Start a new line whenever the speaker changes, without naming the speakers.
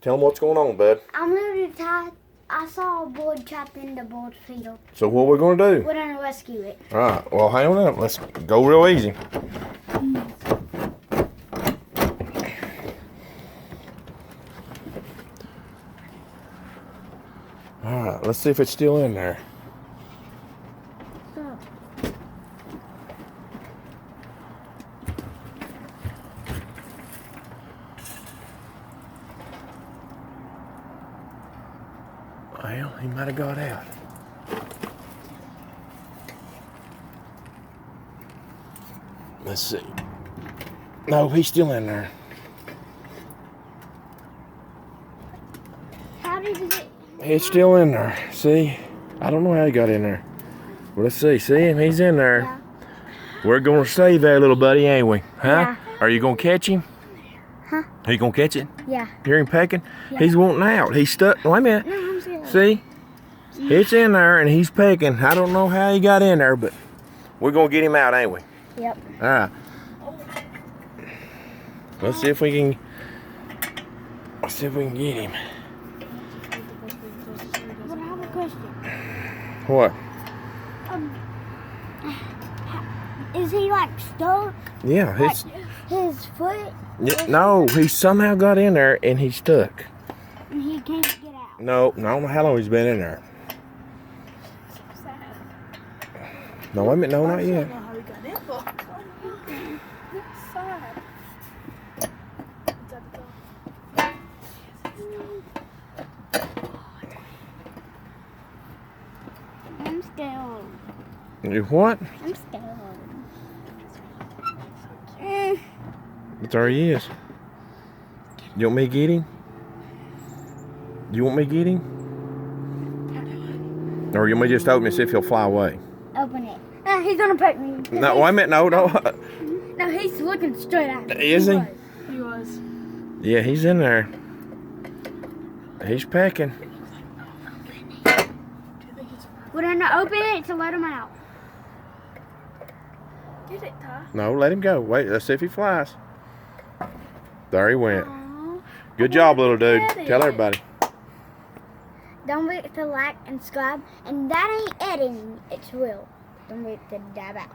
Tell him what's going on, bud.
I'm literally tied. I saw a boy trapped in the board's field.
So what we're going to do?
We're going to rescue it.
All right. Well, hang on up. Let's go real easy. All right. Let's see if it's still in there.
So,
Well, he might have got out. Let's see. No, he's still in there.
how did you get...
He's still in there. See? I don't know how he got in there. Well, let's see. See him? He's in there.
Yeah.
We're going to stay there, little buddy, ain't we? Huh?
Yeah.
Are you going to catch him?
Huh?
Are you going to catch it?
Yeah.
Hear him pecking?
Yeah.
He's wanting out. He's stuck. Wait a minute.
No, I'm scared.
See? It's in there and he's pecking. I don't know how he got in there, but we're going to get him out, ain't we?
Yep.
All right. Let's see if we can. Let's see if we can get him.
But I have a question.
What?
Is he like stuck?
Yeah,
Like
it's.
his foot?
No, he somehow got in there and he's stuck.
And he can't get out.
No, I don't know how long he's been in there. No, wait a minute. No, not yet.
How he got in for. That's sad.
I'm scared.
You what?
I'm scared.
But there he is. You want me to get him? You want me to get him? Or you want me to just open it and see if he'll fly away?
Open it. He's gonna peck me.
No, wait a minute. No.
No, he's looking straight at me.
Is he?
He was.
Yeah, he's in there. He's pecking.
We're gonna open it to let him out.
Get it, Ty.
No, let him go. Wait, let's see if he flies. There he went.
Aw.
Good job, little dude. Tell everybody.
Don't forget to like and subscribe. And that ain't editing, it's real. Don't forget to dab out.